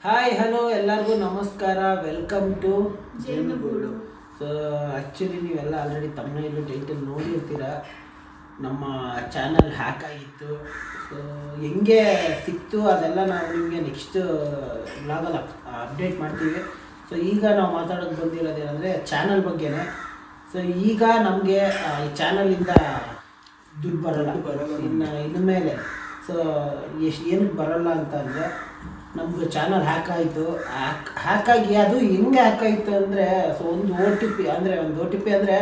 Hi hello ಎಲ್ಲರಿಗೂ ನಮಸ್ಕಾರ, welcome to ಜೇನುಗೂಡು. ಸೊ ಆ್ಯಕ್ಚುಲಿ ನೀವೆಲ್ಲ ಆಲ್ರೆಡಿ ತಮ್ಮನೇಲಿ ಟೈಟಲ್ ನೋಡಿರ್ತೀರ. ನಮ್ಮ ಚಾನಲ್ ಹ್ಯಾಕ್ ಆಗಿತ್ತು. ಸೊ ಹೆಂಗೆ ಸಿಕ್ತು ಅದೆಲ್ಲ ನಾವು ನಿಮಗೆ ನೆಕ್ಸ್ಟ್ ವ್ಲಾಗಲ್ಲಿ ಅಪ್ಡೇಟ್ ಮಾಡ್ತೀವಿ. ಸೊ ಈಗ ನಾವು ಮಾತಾಡೋಕ್ಕೆ ಬಂದಿರೋದೇನೆಂದರೆ ಚಾನಲ್ ಬಗ್ಗೆನೇ. ಸೊ ಈಗ ನಮಗೆ ಈ ಚಾನಲಿಂದ ದುಡ್ಡು ಬರಲ್ಲ ಇನ್ನು ಮೇಲೆ. ಸೊ ಏನಕ್ಕೆ ಬರಲ್ಲ ಅಂತ ಅಂದರೆ ನಮ್ಮದು ಚಾನಲ್ ಹ್ಯಾಕ್ ಆಯಿತು. ಹ್ಯಾಕಾಗಿ ಅದು ಹೆಂಗೆ ಹ್ಯಾಕ್ ಆಯಿತು ಅಂದರೆ, ಸೊ ಒಂದು ಒ ಟಿ ಪಿ ಅಂದರೆ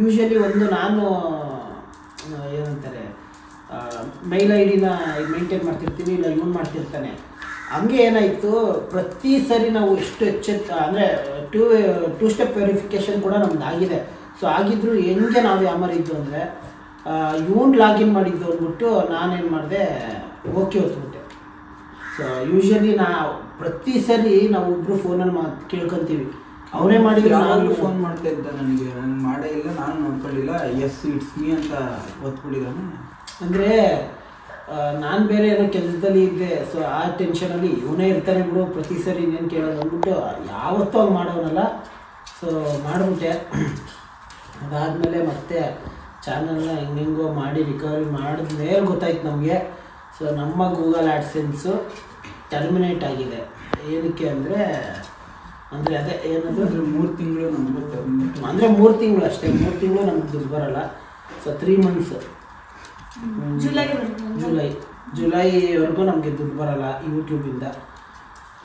ಯೂಶ್ವಲಿ ಒಂದು ನಾನು ಏನಂತಾರೆ ಮೇಲ್ ಐ ಡಿನ ಮೇಂಟೈನ್ ಮಾಡ್ತಿರ್ತೀನಿ, ಇಲ್ಲ ಯೂನ್ ಮಾಡ್ತಿರ್ತಾನೆ. ಹಂಗೆ ಏನಾಯಿತು, ಪ್ರತಿ ಸರಿ ನಾವು ಎಷ್ಟು ಅಂದರೆ ಟೂ ಸ್ಟೆಪ್ ವೆರಿಫಿಕೇಷನ್ ಕೂಡ ನಮ್ದು ಆಗಿದೆ. ಸೊ ಆಗಿದ್ರು ಹೆಂಗೆ ನಾವು ಯಾಮಾರಿದ್ದು ಅಂದರೆ ಇವನ್ ಲಾಗಿನ್ ಮಾಡಿದ್ದು ಅಂದ್ಬಿಟ್ಟು ನಾನೇನು ಮಾಡಿದೆ, ಓಕೆ ಹೊತ್ಬಿಟ್ಟೆ. ಸೊ ಯೂಶ್ವಲಿ ಪ್ರತಿ ಸರಿ ನಾವು ಒಬ್ಬರು ಫೋನಲ್ಲಿ ಕೇಳ್ಕೊತೀವಿ, ಅವನೇ ಮಾಡಿದ್ರು. ನಾನು ಫೋನ್ ಮಾಡ್ತಾ ಇದ್ದ, ನನಗೆ ನಾನು ಮಾಡೇ ಇಲ್ಲ, ನಾನು ನೋಡ್ಕೊಳ್ಳಿಲ್ಲ, ಎಸ್ ಇಟ್ಸ್ ಮೀ ಅಂತ ಒತ್ಬಿಟ್ಟಿದ್ದಾನೆ. ಅಂದರೆ ನಾನು ಬೇರೆ ಏನೋ ಕೆಲಸದಲ್ಲಿ ಇದ್ದೆ. ಸೊ ಆ ಟೆನ್ಷನಲ್ಲಿ ಇವನೇ ಇರ್ತಾನೆ ಬಿಡು, ಪ್ರತಿ ಸರಿ ಇನ್ನೇನು ಕೇಳೋದು ಅಂದ್ಬಿಟ್ಟು ಯಾವತ್ತೂ ಹಂಗೆ ಮಾಡೋನಲ್ಲ. ಸೊ ಮಾಡಿಬಿಟ್ಟೆ. ಅದಾದಮೇಲೆ ಮತ್ತೆ ಚಾನಲ್ನ ಹೆಂಗೆಂಗೋ ಮಾಡಿ ರಿಕವರಿ ಮಾಡಿದ್ಮೇಲೆ ಗೊತ್ತಾಯ್ತು ನಮಗೆ, ಸೊ ನಮ್ಮ ಗೂಗಲ್ ಆ್ಯಡ್ಸೆನ್ಸು ಟರ್ಮಿನೇಟ್ ಆಗಿದೆ. ಏನಕ್ಕೆ ಅಂದರೆ ಅದೇ ಏನದು 3 ತಿಂಗಳು ನಮ್ಗೆ ಅಂದರೆ 3 ತಿಂಗಳು ಅಷ್ಟೇ. 3 ತಿಂಗಳು ನಮ್ಗೆ ದುಡ್ಡು ಬರೋಲ್ಲ. ಸೊ 3 ಮಂತ್ಸ್ ಜುಲೈವರೆಗೂ ನಮಗೆ ದುಡ್ಡು ಬರೋಲ್ಲ ಯೂಟ್ಯೂಬಿಂದ.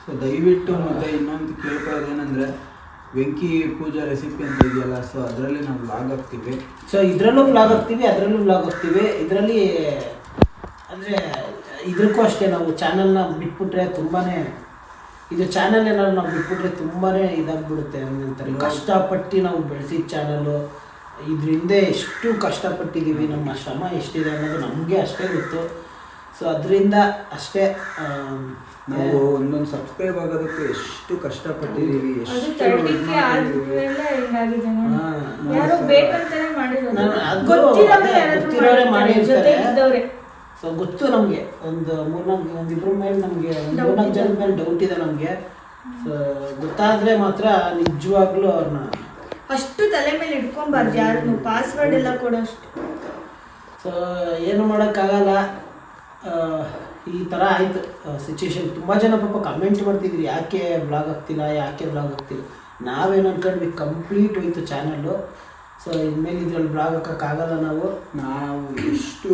ಸೊ ದಯವಿಟ್ಟು ಮತ್ತೆ ಇನ್ನೊಂದು ಕೇಳ್ಕೊಳ್ಳೋದೇನೆಂದರೆ, ವೆಂಕಿ ಪೂಜಾ ರೆಸಿಪಿ ಅಂತ ಇದೆಯಲ್ಲ, ಸೊ ಅದರಲ್ಲಿ ನಾವು ವ್ಲಾಗ್ ಹಾಕ್ತೀವಿ. ಸೊ ಇದರಲ್ಲೂ ವ್ಲಾಗ್ ಹಾಕ್ತೀವಿ, ಅದರಲ್ಲೂ ವ್ಲಾಗ್ ಹಾಕ್ತೀವಿ. ಇದರಲ್ಲಿ ಅಂದರೆ ಇದಕ್ಕೂ ಅಷ್ಟೇ, ನಾವು ಚಾನಲ್ನ ಬಿಟ್ಬಿಟ್ರೆ ತುಂಬಾ ಇದು ಚಾನಲ್ ಏನಾದ್ರು ನಾವು ಬಿಟ್ಬಿಟ್ರೆ ತುಂಬಾ ಇದಾಗ್ಬಿಡುತ್ತೆ. ಅಂತಾರೆ ಕಷ್ಟಪಟ್ಟು ನಾವು ಬೆಳೆಸಿದ ಚಾನಲ್ಲು, ಇದರಿಂದ ಎಷ್ಟು ಕಷ್ಟಪಟ್ಟಿದ್ದೀವಿ, ನಮ್ಮ ಶ್ರಮ ಎಷ್ಟಿದೆ ಅನ್ನೋದು ನಮಗೆ ಅಷ್ಟೇ ಗೊತ್ತು. ಸೊ ಅದರಿಂದ ಅಷ್ಟೇ ನಾವು ಒಂದೊಂದು ಸಬ್ಸ್ಕ್ರೈಬ್ ಆಗೋದಕ್ಕೆ ಎಷ್ಟು ಕಷ್ಟಪಟ್ಟಿದ್ದೀವಿ, ಗೊತ್ತಿರೋರೇ ಮಾಡಿರ್ತಾರೆ. ಸೊ ಗೊತ್ತು ನಮಗೆ, ಒಂದು 3-4 ಮೇಲೆ ನಮಗೆ 3-4 ಜನದ ಮೇಲೆ ಡೌಟ್ ಇದೆ ನಮಗೆ. ಸೊ ಗೊತ್ತಾದರೆ ಮಾತ್ರ ನಿಜವಾಗ್ಲೂ ಅವ್ರನ್ನ ಅಷ್ಟು ತಲೆ ಮೇಲೆ ಇಟ್ಕೊಂಬಾರ್ದು, ಯಾರು ಪಾಸ್ವರ್ಡ್ ಎಲ್ಲ ಕೊಡೋಷ್ಟು. ಸೊ ಏನು ಮಾಡೋಕ್ಕಾಗಲ್ಲ. ಈ ಥರ ಆಯಿತು ಸಿಚುವೇಶನ್. ತುಂಬ ಜನ ಪಾಪ ಕಮೆಂಟ್ ಮಾಡ್ತಿದ್ರಿ, ಯಾಕೆ ಬ್ಲಾಗ್ ಆಗ್ತಿಲ್ಲ. ನಾವೇನು ಅನ್ಕೊಂಡ್ವಿ, ಕಂಪ್ಲೀಟ್ ಹೋಯ್ತು ಚಾನಲ್ಲು. ಸೊ ಇನ್ಮೇಲೆ ಇದ್ರಲ್ಲಿ ಬ್ಲಾಗ್ ಹಾಕೋಕ್ಕಾಗಲ್ಲ ನಾವು ಎಷ್ಟು.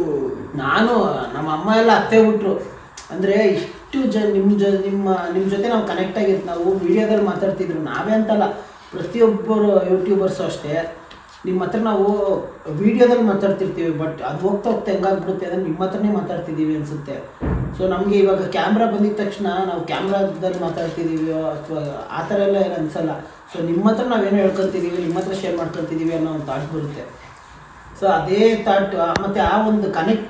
ನಾನು ನಮ್ಮ ಅಮ್ಮ ಎಲ್ಲ ಅತ್ತೆ ಬಿಟ್ರು. ಅಂದರೆ ಇಷ್ಟು ನಿಮ್ಮ ಜೊತೆ ನಾವು ಕನೆಕ್ಟ್ ಆಗಿರ್ತೀವಿ. ನಾವು ವಿಡಿಯೋದಲ್ಲಿ ಮಾತಾಡ್ತಿದ್ರು, ನಾವೇ ಅಂತಲ್ಲ, ಪ್ರತಿಯೊಬ್ಬರು ಯೂಟ್ಯೂಬರ್ಸು ಅಷ್ಟೇ. ನಿಮ್ಮ ಹತ್ರ ನಾವು ವೀಡಿಯೋದಲ್ಲಿ ಮಾತಾಡ್ತಿರ್ತೀವಿ, ಬಟ್ ಅದು ಹೋಗ್ತಾ ಹೆಂಗಾಗ್ಬಿಡುತ್ತೆ ಅಂದರೆ ನಿಮ್ಮ ಹತ್ರನೇ ಮಾತಾಡ್ತಿದ್ದೀವಿ ಅನಿಸುತ್ತೆ. ಸೊ ನಮಗೆ ಇವಾಗ ಕ್ಯಾಮ್ರಾ ಬಂದಿದ ತಕ್ಷಣ ನಾವು ಕ್ಯಾಮ್ರಾದಲ್ಲಿ ಮಾತಾಡ್ತಿದ್ದೀವಿ ಅಥವಾ ಆ ಥರ ಎಲ್ಲ ಏನು ಅನಿಸಲ್ಲ. ಸೊ ನಿಮ್ಮ ಹತ್ರ ನಾವೇನು ಹೇಳ್ಕೊತಿದ್ದೀವಿ, ನಿಮ್ಮ ಹತ್ರ ಶೇರ್ ಮಾಡ್ಕೊತಿದ್ದೀವಿ ಅನ್ನೋ ಒಂದು ಥಾಟ್ ಬರುತ್ತೆ. ಸೊ ಅದೇ ಥಾಟ್ ಮತ್ತು ಆ ಒಂದು ಕನೆಕ್ಟ್,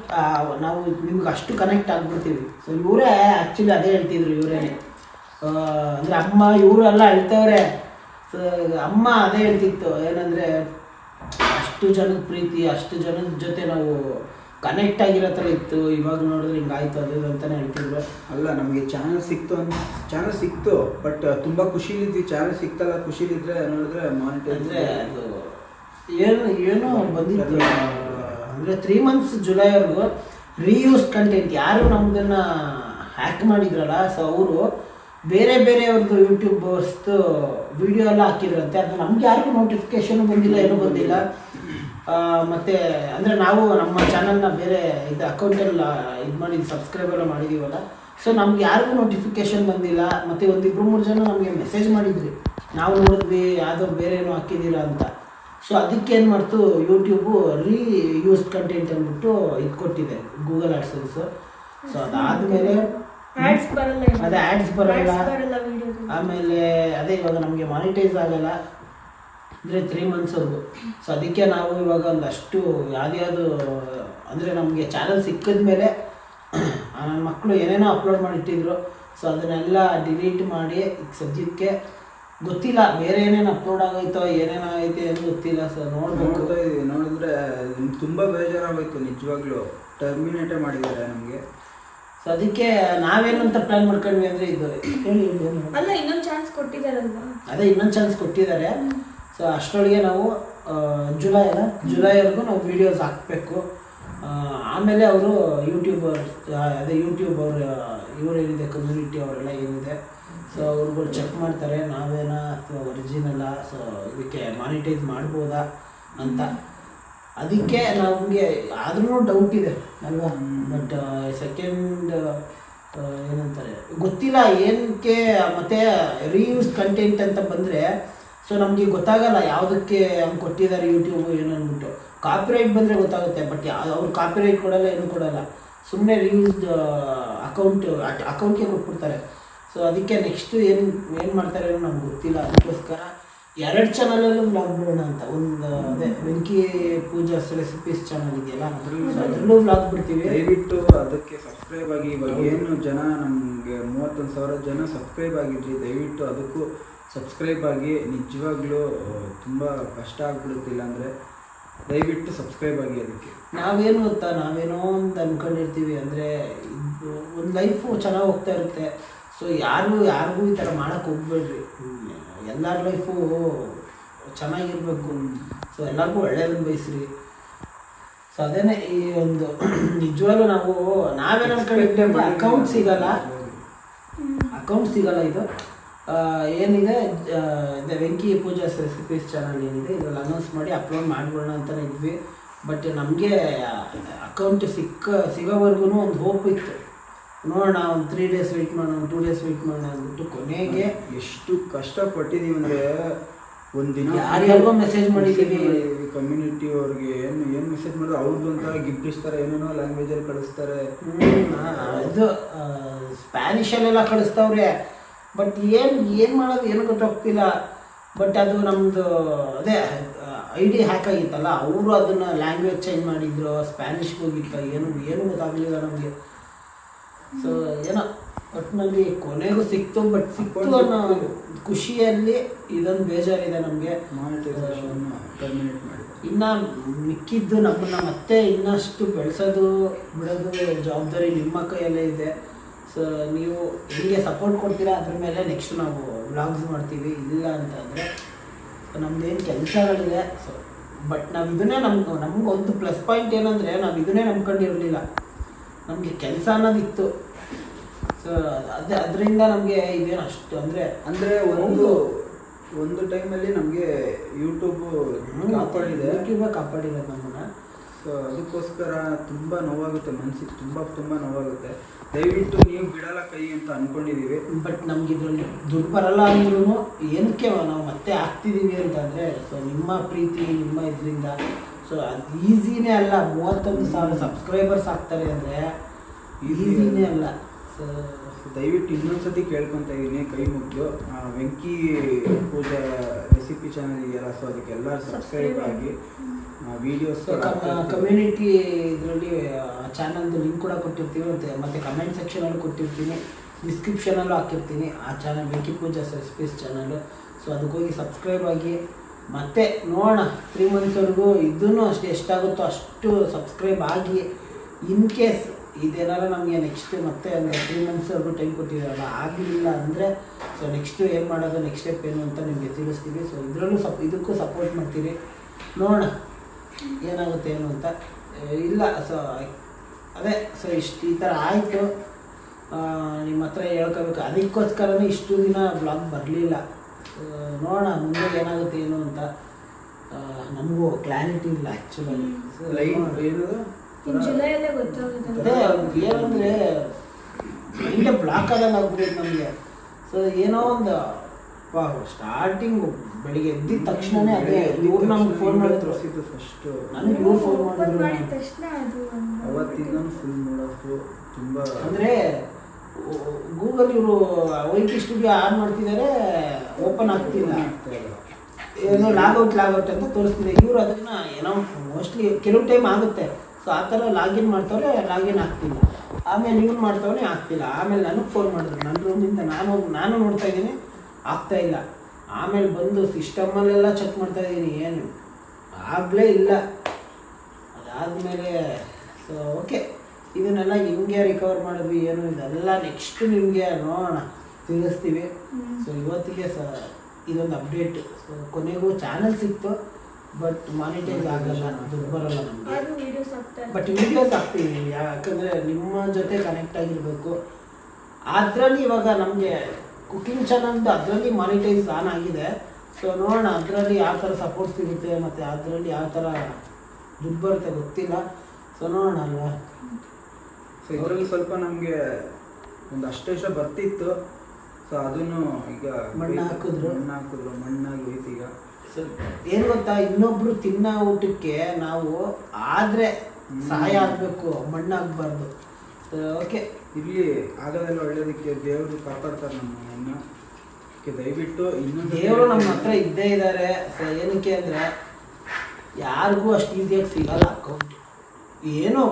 ನಾವು ನಿಮ್ಗೆ ಅಷ್ಟು ಕನೆಕ್ಟ್ ಆಗಿಬಿಡ್ತೀವಿ. ಸೊ ಇವರೇ ಆ್ಯಕ್ಚುಲಿ ಅದೇ ಹೇಳ್ತಿದ್ರು, ಇವರೇನೆ ಅಂದರೆ ಅಮ್ಮ ಇವರೆಲ್ಲ ಹೇಳ್ತವ್ರೆ. ಸೊ ಅಮ್ಮ ಅದೇ ಹೇಳ್ತಿತ್ತು, ಏನಂದರೆ ಅಷ್ಟು ಜನದ ಪ್ರೀತಿ, ಅಷ್ಟು ಜನದ ಜೊತೆ ನಾವು ಕನೆಕ್ಟ್ ಆಗಿರೋ ಥರ ಇತ್ತು, ಇವಾಗ ನೋಡಿದ್ರೆ ಹಿಂಗಾಯ್ತು ಅದು ಅಂತಲೇ ಹೇಳ್ತಿದ್ರು. ಅಲ್ಲ, ನಮಗೆ ಚಾನಲ್ ಸಿಕ್ತು, ಬಟ್ ತುಂಬ ಖುಷಿಲಿದ್ವಿ. ಚಾನಲ್ ಸಿಕ್ತಲ್ಲ, ಖುಷಿಲಿದ್ರೆ ನೋಡಿದ್ರೆ ಅಂದರೆ ಅದು ಏನೋ ಬಂದಿತ್ತು. ಅಂದರೆ 3 ಮಂತ್ಸ್ ಜುಲೈವರೆಗೂ ರೀಯೂಸ್ ಕಂಟೆಂಟ್ ಯಾರು ನಮ್ಮದನ್ನು ಹ್ಯಾಕ್ ಮಾಡಿದ್ರಲ್ಲ, ಸೊ ಅವರು ಬೇರೆಯವ್ರದ್ದು ಯೂಟ್ಯೂಬರ್ಸ್ದು ವಿಡಿಯೋ ಎಲ್ಲ ಹಾಕಿದ್ರಂತೆ. ಅದು ನಮ್ಗೆ ಯಾರಿಗೂ ನೋಟಿಫಿಕೇಶನ್ ಬಂದಿಲ್ಲ, ಏನೂ ಬಂದಿಲ್ಲ. ಮತ್ತು ಅಂದರೆ ನಾವು ನಮ್ಮ ಚಾನಲ್ನ ಬೇರೆ ಇದು ಅಕೌಂಟಲ್ಲಿ ಇದು ಮಾಡಿದ್ದು, ಸಬ್ಸ್ಕ್ರೈಬ್ ಎಲ್ಲ ಮಾಡಿದ್ದೀವಲ್ಲ. ಸೊ ನಮ್ಗೆ ಯಾರಿಗೂ ನೋಟಿಫಿಕೇಶನ್ ಬಂದಿಲ್ಲ. ಮತ್ತು 1-2-3 ಜನ ನಮಗೆ ಮೆಸೇಜ್ ಮಾಡಿದ್ರಿ, ನಾವು ನೋಡಿದ್ವಿ ಯಾವುದೋ ಬೇರೆ ಏನೋ ಹಾಕಿದ್ದೀರಾ ಅಂತ. ಸೊ ಅದಕ್ಕೇನು ಮಾಡ್ತು, ಯೂಟ್ಯೂಬು ರೀಯೂಸ್ಡ್ ಕಂಟೆಂಟ್ ಅಂದ್ಬಿಟ್ಟು ಇದು ಕೊಟ್ಟಿದೆ, ಗೂಗಲ್ ಆ್ಯಡ್ಸೆನ್ಸು. ಸೊ ಅದಾದಮೇಲೆ ಅದೇ ಆ್ಯಡ್ಸ್ ಬರಲ್ಲ. ಆಮೇಲೆ ಅದೇ ಇವಾಗ ನಮಗೆ ಮಾನಿಟೈಸ್ ಆಗಲ್ಲ ಅಂದರೆ 3 ಮಂತ್ಸ್ವರೆಗೂ. ಸೊ ಅದಕ್ಕೆ ನಾವು ಇವಾಗ ಒಂದಷ್ಟು ಯಾವ್ದು ಅಂದರೆ ನಮಗೆ ಚಾನಲ್ ಸಿಕ್ಕಿದ ಮೇಲೆ ನನ್ನ ಮಕ್ಕಳು ಏನೇನೋ ಅಪ್ಲೋಡ್ ಮಾಡಿಟ್ಟಿದ್ರು. ಸೊ ಅದನ್ನೆಲ್ಲ ಡಿಲೀಟ್ ಮಾಡಿ ಈಗ ಸದ್ಯಕ್ಕೆ ಗೊತ್ತಿಲ್ಲ ಬೇರೆ ಏನೇನು ಅಪ್ಲೋಡ್ ಆಗೋಯ್ತೋ ಏನೇನಾಗೈತೆ ಏನು ಗೊತ್ತಿಲ್ಲ. ಸೊ ನೋಡಿದ್ರೆ ತುಂಬ ಬೇಜಾರಾಗೋಯ್ತು ನಿಜವಾಗ್ಲೂ. ಟರ್ಮಿನೇಟೇ ಮಾಡಿದ್ದಾರೆ ನಮಗೆ. ಸೊ ಅದಕ್ಕೆ ನಾವೇನಂತ ಪ್ಲಾನ್ ಮಾಡ್ಕೊಂಡ್ವಿ ಅಂದರೆ ಇದು ಹೇಳಿ ಅಲ್ಲ ಇನ್ನೊಂದು ಚಾನ್ಸ್ ಕೊಟ್ಟಿದಾರಲ್ವಾ? ಅದೇ ಇನ್ನೊಂದು ಚಾನ್ಸ್ ಕೊಟ್ಟಿದ್ದಾರೆ. ಸೊ ಅಷ್ಟರೊಳಗೆ ನಾವು ಜುಲೈವರೆಗೂ ನಾವು ವೀಡಿಯೋಸ್ ಹಾಕಬೇಕು. ಆಮೇಲೆ ಅವರು ಯೂಟ್ಯೂಬರ್ ಇವರೇನಿದೆ ಕಮ್ಯುನಿಟಿ ಅವರೆಲ್ಲ ಏನಿದೆ ಸೊ ಅವ್ರುಗಳು ಚೆಕ್ ಮಾಡ್ತಾರೆ ನಾವೇನಾ ಅಥವಾ ಒರಿಜಿನಲ್ಲ, ಸೊ ಇದಕ್ಕೆ ಮಾನಿಟೈಸ್ ಮಾಡ್ಬೋದಾ ಅಂತ. ಅದಕ್ಕೆ ನಮಗೆ ಆದ್ರೂ ಡೌಟ್ ಇದೆ ಅಲ್ವಾ. ಬಟ್ ಸೆಕೆಂಡ್ ಏನಂತಾರೆ ಗೊತ್ತಿಲ್ಲ ಏನಕ್ಕೆ. ಮತ್ತು ರೀಯೂಸ್ ಕಂಟೆಂಟ್ ಅಂತ ಬಂದರೆ ಸೊ ನಮಗೆ ಗೊತ್ತಾಗಲ್ಲ ಯಾವುದಕ್ಕೆ ಹಂಗೆ ಕೊಟ್ಟಿದ್ದಾರೆ ಯೂಟ್ಯೂಬು ಏನು ಅಂದ್ಬಿಟ್ಟು. ಕಾಪಿರೈಟ್ ಬಂದರೆ ಗೊತ್ತಾಗುತ್ತೆ, ಬಟ್ ಅವ್ರು ಕಾಪಿರೈಟ್ ಕೊಡಲ್ಲ, ಏನೂ ಕೊಡಲ್ಲ, ಸುಮ್ಮನೆ ರೀಯೂಸ್ಡ್ ಅಕೌಂಟ್ಗೆ ಕೊಟ್ಬಿಡ್ತಾರೆ. ಸೊ ಅದಕ್ಕೆ ನೆಕ್ಸ್ಟ್ ಏನು ಮಾಡ್ತಾರೆ ಅನ್ನೋ ನಮ್ಗೆ ಗೊತ್ತಿಲ್ಲ. ಅದಕ್ಕೋಸ್ಕರ 2 ಚಾನಲಲ್ಲೂ ವ್ಲಾಗ್ ಬಿಡೋಣ ಅಂತ. ಒಂದು ಅದೇ ವೆಂಕಿ ಪೂಜಾಸ್ ರೆಸಿಪೀಸ್ ಚಾನಲ್ ಇದೆಯಲ್ಲ, ಅದರಲ್ಲೂ ವ್ಲಾಗ್ ಬಿಡ್ತೀವಿ. ದಯವಿಟ್ಟು ಅದಕ್ಕೆ ಸಬ್ಸ್ಕ್ರೈಬ್ ಆಗಿ. ಇವಾಗ ಏನು ಜನ ನಮಗೆ 31,000 ಜನ ಸಬ್ಸ್ಕ್ರೈಬ್ ಆಗಿದ್ರಿ, ದಯವಿಟ್ಟು ಅದಕ್ಕೂ ಸಬ್ಸ್ಕ್ರೈಬ್ ಆಗಿ. ನಿಜವಾಗ್ಲೂ ತುಂಬ ಕಷ್ಟ ಆಗ್ಬಿಡುತ್ತಿಲ್ಲ ಅಂದರೆ ದಯವಿಟ್ಟು ಸಬ್ಸ್ಕ್ರೈಬ್ ಆಗಿ. ಅದಕ್ಕೆ ನಾವೇನು ಗೊತ್ತಾ, ನಾವೇನೋ ಒಂದು ಅಂದ್ಕೊಂಡಿರ್ತೀವಿ ಅಂದರೆ ಒಂದು ಲೈಫು ಚೆನ್ನಾಗಿ ಹೋಗ್ತಾ ಇರುತ್ತೆ. ಸೊ ಯಾರಿಗೂ ಈ ಥರ ಮಾಡೋಕ್ಕೆ ಹೋಗ್ಬೇಡ್ರಿ. ಎಲ್ಲರ ಲೈಫು ಚೆನ್ನಾಗಿರ್ಬೇಕು. ಸೊ ಎಲ್ಲರಿಗೂ ಒಳ್ಳೇದನ್ನು ಬಯಸ್ರಿ. ಸೊ ಅದೇನೇ ಈ ಒಂದು ನಿಜವಾಗ್ಲೂ ನಾವೇನು ಅಂದ್ಕೊಂಡಿರ್ತೀವಿ, ಅಕೌಂಟ್ ಸಿಗಲ್ಲ. ಇದು ಏನಿದೆ ವೆಂಕಿ ಪೂಜಾಸ್ ರೆಸಿಪೀಸ್ ಚಾನಲ್ ಏನಿದೆ ಇದ್ರಲ್ಲಿ ಅನೌನ್ಸ್ ಮಾಡಿ ಅಪ್ಲೋಡ್ ಮಾಡಿಬಿಡೋಣ ಅಂತಲೇ ಇದ್ವಿ. ಬಟ್ ನಮಗೆ ಅಕೌಂಟ್ ಸಿಗೋವರೆಗೂ ಒಂದು ಹೋಪ್ ಇತ್ತು. ನೋಡೋಣ, ಒಂದು 3 days ವೆಯ್ಟ್ ಮಾಡೋಣ, 2 days ವೆಯ್ಟ್ ಮಾಡೋಣ ಅಂದ್ಬಿಟ್ಟು ಕೊನೆಗೆ ಎಷ್ಟು ಕಷ್ಟಪಟ್ಟಿದ್ದೀವಿ ಅಂದರೆ ಒಂದಿನ ಯಾರಿಗಾರಿಗೋ ಮೆಸೇಜ್ ಮಾಡಿದ್ದೀವಿ. ಕಮ್ಯುನಿಟಿ ಅವ್ರಿಗೆ ಏನು ಮೆಸೇಜ್ ಮಾಡಿದ್ರೆ ಅವ್ರದ್ದು ಒಂಥರ ಗಿಫ್ಟ್ ಇಸ್ತಾರೆ, ಏನೇನೋ ಲ್ಯಾಂಗ್ವೇಜಲ್ಲಿ ಕಳಿಸ್ತಾರೆ. ಇದು ಸ್ಪ್ಯಾನಿಷಲ್ಲೆಲ್ಲ ಕಳಿಸ್ತವ್ರೆ. ಬಟ್ ಏನು ಮಾಡೋದು ಏನು ಗೊತ್ತಾಗ್ತಿಲ್ಲ. ಬಟ್ ಅದು ನಮ್ಮದು ಅದೇ ID ಹ್ಯಾಕ್ ಆಗಿತ್ತಲ್ಲ, ಅವರು ಅದನ್ನು ಲ್ಯಾಂಗ್ವೇಜ್ ಚೇಂಜ್ ಮಾಡಿದ್ರು, ಸ್ಪ್ಯಾನಿಷ್ಗೆ ಹೋಗಿತ್ತು, ಏನು ಗೊತ್ತಾಗಲಿಲ್ಲ ನಮಗೆ. ಸೊ ಏನೋ ಒಟ್ಟಿನಲ್ಲಿ ಕೊನೆಗೂ ಸಿಕ್ತು. ಬಟ್ ಸಿಕ್ತು ಅನ್ನೋ ಖುಷಿಯಲ್ಲಿ ಇದೊಂದು ಬೇಜಾರಿದೆ ನಮಗೆ. ಟರ್ಮಿನೇಟ್ ಮಾಡಿ ಇನ್ನು ಮಿಕ್ಕಿದ್ದು ನಮ್ಮನ್ನು ಮತ್ತೆ ಇನ್ನಷ್ಟು ಬೆಳೆಸೋದು ಬಿಡೋದು ಜವಾಬ್ದಾರಿ ನಿಮ್ಮ ಕೈಯಲ್ಲೇ ಇದೆ. ಸೊ ನೀವು ಹಿಂಗೆ ಸಪೋರ್ಟ್ ಕೊಡ್ತೀರಾ, ಅದ್ರ ಮೇಲೆ ನೆಕ್ಸ್ಟ್ ನಾವು ವ್ಲಾಗ್ಸ್ ಮಾಡ್ತೀವಿ. ಇಲ್ಲ ಅಂತಂದರೆ ನಮ್ಮದೇನು ಕೆಲಸಗಳಿದೆ. ಸೊ ಬಟ್ ನಾವು ಇದನ್ನೇ ನಮಗೊಂದು ಪ್ಲಸ್ ಪಾಯಿಂಟ್ ಏನಂದರೆ ನಾವು ಇದನ್ನೇ ನಂಬ್ಕೊಂಡಿರಲಿಲ್ಲ, ನಮಗೆ ಕೆಲಸ ಅನ್ನೋದಿತ್ತು. ಸೊ ಅದರಿಂದ ನಮಗೆ ಇದೇನು ಅಷ್ಟು ಅಂದರೆ ಒಂದು ಟೈಮಲ್ಲಿ ನಮಗೆ ಯೂಟ್ಯೂಬೇ ಕಾಪಾಡಿರೋದು ನಮ್ಮನ್ನು. ಸೊ ಅದಕ್ಕೋಸ್ಕರ ತುಂಬ ನೋವಾಗುತ್ತೆ, ಮನಸ್ಸಿಗೆ ತುಂಬ ನೋವಾಗುತ್ತೆ. ದಯವಿಟ್ಟು ನೀವು ಬಿಡಲ್ಲ ಕೈ ಅಂತ ಅಂದ್ಕೊಂಡಿದ್ದೀವಿ. ಬಟ್ ನಮ್ಗೆ ಇದರಲ್ಲಿ ದುಡ್ಡು ಬರಲ್ಲ ಅಂದ್ರೂ ಏನಕ್ಕೆ ನಾವು ಮತ್ತೆ ಆಗ್ತಿದ್ದೀವಿ ಅಂತಂದರೆ ಸೊ ನಿಮ್ಮ ಪ್ರೀತಿ, ನಿಮ್ಮ ಇದರಿಂದ. ಸೊ ಅದು ಈಸಿನೇ ಅಲ್ಲ. 31,000 ಸಬ್ಸ್ಕ್ರೈಬರ್ಸ್ ಆಗ್ತಾರೆ ಅಂದರೆ ಈಸಿನೇ ಅಲ್ಲ. ಸೊ ದಯವಿಟ್ಟು ಇನ್ನೊಂದ್ಸತಿ ಕೇಳ್ಕೊತಾ ಇದ್ದೀನಿ, ಕೈ ಮುಗಿದು ವೆಂಕಿ ಪೂಜಾ ರೆಸಿಪಿ ಚಾನಲ್ ಇದೆಯಲ್ಲ, ಸೊ ಅದಕ್ಕೆಲ್ಲ ಸಬ್ಸ್ಕ್ರೈಬ್ ಆಗಿ. ವೀಡಿಯೋಸ್ ಕಮ್ಯುನಿಟಿ ಇದರಲ್ಲಿ ಚಾನಲ್ದು ಲಿಂಕ್ ಕೂಡ ಕೊಟ್ಟಿರ್ತೀವಿ, ಮತ್ತು ಕಮೆಂಟ್ ಸೆಕ್ಷನಲ್ಲಿ ಕೊಟ್ಟಿರ್ತೀನಿ, ಡಿಸ್ಕ್ರಿಪ್ಷನಲ್ಲೂ ಹಾಕಿರ್ತೀನಿ ಆ channel, Venky Pooja's recipes channel. So ಅದಕ್ಕೆ ಹೋಗಿ ಸಬ್ಸ್ಕ್ರೈಬ್ ಆಗಿ. ಮತ್ತು ನೋಡೋಣ 3 monthsವರೆಗೂ ಇದನ್ನು ಅಷ್ಟು ಎಷ್ಟಾಗುತ್ತೋ ಅಷ್ಟು ಸಬ್ಸ್ಕ್ರೈಬ್ ಆಗಿ. ಇನ್ ಕೇಸ್ ಇದೇನಾರು ನಮಗೆ ನೆಕ್ಸ್ಟ್ ಮತ್ತೆ ಒಂದು 3 monthsವರೆಗೂ ಟೈಮ್ ಕೊಟ್ಟಿದ್ದಾರಲ್ಲ, ಆಗಲಿಲ್ಲ ಅಂದರೆ ಸೊ ನೆಕ್ಸ್ಟು ಏನು ಮಾಡೋದು, ನೆಕ್ಸ್ಟ್ ಸ್ಟೆಪ್ ಏನು ಅಂತ ನಿಮಗೆ ತಿಳಿಸ್ತೀವಿ. ಸೊ ಇದರಲ್ಲೂ ಇದಕ್ಕೂ ಸಪೋರ್ಟ್ ಮಾಡ್ತೀರಿ. ನೋಡೋಣ ಏನಾಗುತ್ತೆ ಏನು ಅಂತ. ಇಲ್ಲ ಸೊ ಅದೇ ಸೊ ಈ ಥರ ಆಯಿತು, ನಿಮ್ಮ ಹತ್ರ ಹೇಳ್ಕೋಬೇಕು. ಅದಕ್ಕೋಸ್ಕರನೇ ಇಷ್ಟು ದಿನ ಬ್ಲಾಗ್ ಬರಲಿಲ್ಲ. ನೋಡೋಣ ಮುಂದೆ ಏನಾಗುತ್ತೆ ಏನು ಅಂತ. ನಮಗೂ ಕ್ಲಾರಿಟಿ ಇಲ್ಲ ಆ್ಯಕ್ಚುಲಿ. ಜುಲೈಯಲ್ಲೇ ಗೊತ್ತಾಗುತ್ತೆ. ಅದೇ ಏನಂದರೆ ಹಿಂಗೆ ಬ್ಲಾಕ್ ಆದಂಗೆ ಆಗ್ಬಿಡೈತೆ ನಮಗೆ. ಸೊ ಏನೋ ಒಂದು ಸ್ಟಾರ್ಟಿಂಗು ಬೆಳಿಗ್ಗೆ ಎದ್ದಿದ ತಕ್ಷಣನೇ ಅದೇ ಇವ್ರು ನಮ್ಗೆ ಫೋನ್ ಮಾಡಿದ್ರು. ಫಸ್ಟು ನನಗೆ ಇವ್ರು ಫೋನ್ ಮಾಡಿದ್ರು. ಮಾಡಿದ ತಕ್ಷಣ ಅದು ಅವತ್ತಿಂದ ಫುಲ್ ನೋಡೋದು ತುಂಬ ಅಂದರೆ ಗೂಗಲ್ ಇವರು ವೈಟಿ ಸ್ಟುಡಿಯೋ ಆನ್ ಮಾಡ್ತಿದ್ದಾರೆ, ಓಪನ್ ಆಗ್ತಿಲ್ಲ, ಏನೋ ಲಾಗೌಟ್ ಅಂತ ತೋರಿಸ್ತಿದೆ. ಇವರು ಅದನ್ನು ಏನೋ ಮೋಸ್ಟ್ಲಿ ಕೆಲವು ಟೈಮ್ ಆಗುತ್ತೆ. ಸೊ ಆ ಥರ ಲಾಗಿನ್ ಮಾಡ್ತವ್ರೆ, ಲಾಗಿನ್ ಆಗ್ತಿಲ್ಲ. ಆಮೇಲೆ ಇವ್ನು ಮಾಡ್ತವನೇ ಆಗ್ತಿಲ್ಲ. ಆಮೇಲೆ ನನಗೆ ಫೋನ್ ಮಾಡಿದ್ರು ನನ್ನ ರೂಮಿಂದ. ನಾನು ನೋಡ್ತಾ ಇದ್ದೀನಿ, ಆಗ್ತಾಯಿಲ್ಲ. ಆಮೇಲೆ ಬಂದು ಸಿಸ್ಟಮಲ್ಲೆಲ್ಲ ಚೆಕ್ ಮಾಡ್ತಾಯಿದ್ದೀನಿ, ಏನು ಆಗಲೇ ಇಲ್ಲ. ಅದಾದಮೇಲೆ ಸೊ ಓಕೆ ಇದನ್ನೆಲ್ಲ ಹಿಂಗೆ ರಿಕವರ್ ಮಾಡಿದ್ವಿ ಏನು ಇದೆಲ್ಲ ನೆಕ್ಸ್ಟ್ ನಿಮಗೆ ನೋಡೋಣ ತಿಳಿಸ್ತೀವಿ. ಸೊ ಇವತ್ತಿಗೆ ಇದೊಂದು ಅಪ್ಡೇಟ್. ಸೊ ಕೊನೆಗೂ ಚಾನಲ್ ಸಿಕ್ತು, ಬಟ್ ಮಾನಿಟೈಸ್ ಆಗಲ್ಲ, ದುಡ್ಡು ಬರೋಲ್ಲ ನಮಗೆ. ಆದ್ರೂ videos ಹಾಕ್ತಾರೆ. ಬಟ್ ವೀಡಿಯೋಸ್ ಹಾಕ್ತೀವಿ, ಯಾಕಂದರೆ ನಿಮ್ಮ ಜೊತೆ ಕನೆಕ್ಟ್ ಆಗಿರಬೇಕು. ಅದರಲ್ಲಿ ಇವಾಗ ನಮಗೆ ಕುಕಿಂಗ್ ಚಾನಲ್ದು ಅದರಲ್ಲಿ ಮಾನಿಟೈಸ್ ಆನ್ ಆಗಿದೆ. ಸೊ ನೋಡೋಣ ಅದರಲ್ಲಿ ಯಾವ ಥರ ಸಪೋರ್ಟ್ ಸಿಗುತ್ತೆ ಮತ್ತು ಅದರಲ್ಲಿ ಯಾವ ಥರ ದುಡ್ಡು ಬರುತ್ತೆ ಗೊತ್ತಿಲ್ಲ. ಸೊ ನೋಡೋಣ ಅಲ್ವಾ. ಸೊ ಇದರಲ್ಲಿ ಸ್ವಲ್ಪ ನಮಗೆ ಒಂದು ಅಷ್ಟೆಷ್ಟೋ ಬರ್ತಿತ್ತು. ಸೊ ಅದನ್ನು ಈಗ ಮಣ್ಣು ಹಾಕಿದ್ರು. ಮಣ್ಣಾಗಿ ಹೋಯ್ತು ಈಗ. ಸೊ ಏನು ಗೊತ್ತಾ, ಇನ್ನೊಬ್ರು ತಿನ್ನೋ ಊಟಕ್ಕೆ ನಾವು ಆದರೆ ಸಹಾಯ ಆಗಬೇಕು, ಮಣ್ಣಾಗಬಾರ್ದು. ಓಕೆ, ಇಲ್ಲಿ ಆಗೋದೆಲ್ಲ ಒಳ್ಳೇದಕ್ಕೆ ದೇವರು ಕಾಪಾಡ್ತಾರೆ ನಮ್ಮನ್ನ. ದಯವಿಟ್ಟು ಇನ್ನೊಂದು ದೇವರು ನಮ್ಮ ಹತ್ರ ಇದ್ದೇ ಇದ್ದಾರೆ. ಸೊ ಏನಕ್ಕೆ ಅಂದರೆ ಯಾರಿಗೂ ಅಷ್ಟು ಈಸಿಯಾಗಿ ಸಿಗಲ್ಲ ಅಕೌಂಟ್. ಏನೋ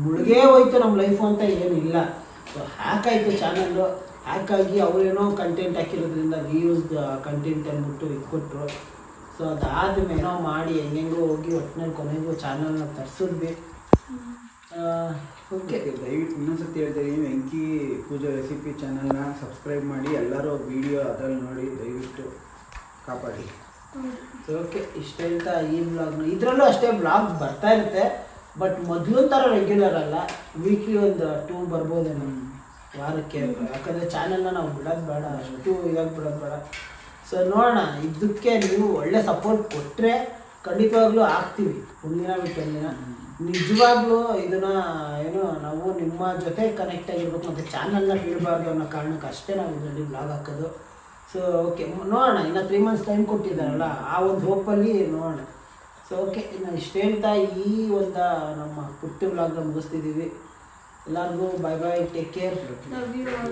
ಮುಳುಗೇ ಹೋಯ್ತು ನಮ್ಮ ಲೈಫು ಅಂತ ಏನಿಲ್ಲ. ಸೊ ಹ್ಯಾಕಾಯಿತು ಚಾನಲ್ಲು, ಹ್ಯಾಕಾಗಿ ಅವರೇನೋ ಕಂಟೆಂಟ್ ಹಾಕಿರೋದ್ರಿಂದ ವ್ಯೂಸ್ ಕಂಟೆಂಟ್ ಅಂದ್ಬಿಟ್ಟು ಇಟ್ಕೊಟ್ರು. ಸೊ ಅದಾದ್ಮೇಲೆ ಏನೋ ಮಾಡಿ ಹೆಂಗೆಂಗೋ ಹೋಗಿ ಒಟ್ಟಿನಲ್ಲಿ ಕೊನೆಗೂ ಚಾನಲ್ನ ತರಿಸಿದ್ವಿ. ಓಕೆ, ದಯವಿಟ್ಟು ಇನ್ನೊಂದ್ಸತಿ ಹೇಳ್ತಾ ಇದ್ದೀನಿ, ವೆಂಕಿ ಪೂಜಾ ರೆಸಿಪಿ ಚಾನಲ್ನ ಸಬ್ಸ್ಕ್ರೈಬ್ ಮಾಡಿ, ಎಲ್ಲರೂ ವಿಡಿಯೋ ಅದರಲ್ಲಿ ನೋಡಿ ದಯವಿಟ್ಟು ಕಾಪಾಡಿ. ಸೊ ಓಕೆ, ಇಷ್ಟ ಹೇಳ್ತಾ ಈ ಬ್ಲಾಗ್ನ ಇದರಲ್ಲೂ ಅಷ್ಟೇ ಬ್ಲಾಗ್ಸ್ ಬರ್ತಾ ಇರುತ್ತೆ, ಬಟ್ ಮೊದಲು ಥರ ರೆಗ್ಯುಲರ್ ಅಲ್ಲ. ವೀಕ್ಲಿ ಒಂದು 2 ಬರ್ಬೋದೇನೋ ವಾರಕ್ಕೆ. ಯಾಕಂದರೆ ಚಾನಲ್ನ ನಾವು ಬಿಡೋದು ಬೇಡ, ಅಷ್ಟು ಇದಾಗಿ ಬಿಡೋದು ಬೇಡ. ಸೊ ನೋಡೋಣ, ಇದಕ್ಕೆ ನೀವು ಒಳ್ಳೆ ಸಪೋರ್ಟ್ ಕೊಟ್ಟರೆ ಖಂಡಿತವಾಗ್ಲೂ ಆಗ್ತೀವಿ. ಒಂದಿನ ಬಿಟ್ಟು ಒಂದಿನ ನಿಜವಾಗ್ಲೂ ಇದನ್ನು ಏನು ನಾವು ನಿಮ್ಮ ಜೊತೆ ಕನೆಕ್ಟ್ ಆಗಿರ್ಬೇಕು ಮತ್ತು ಚಾನಲ್ನ ಬಿಡಬಾರ್ದು ಅನ್ನೋ ಕಾರಣಕ್ಕೆ ಅಷ್ಟೇ ನಾವು ಇದರಲ್ಲಿ ಬ್ಲಾಗ್ ಹಾಕೋದು. ಸೊ ಓಕೆ, ನೋಡೋಣ. ಇನ್ನು 3 ಮಂತ್ಸ್ ಟೈಮ್ ಕೊಟ್ಟಿದ್ದಾರಲ್ಲ, ಆ ಒಂದು ಹೋಪಲ್ಲಿ ನೋಡೋಣ. ಸೊ ಓಕೆ, ಇನ್ನು ಇಷ್ಟು ಹೇಳ್ತಾ ಈ ಒಂದು ನಮ್ಮ ಪುಟ್ಟ ಬ್ಲಾಗ್ನ ಮುಗಿಸ್ತಿದ್ದೀವಿ. ಎಲ್ಲರಿಗೂ bye bye, take care. Love you all.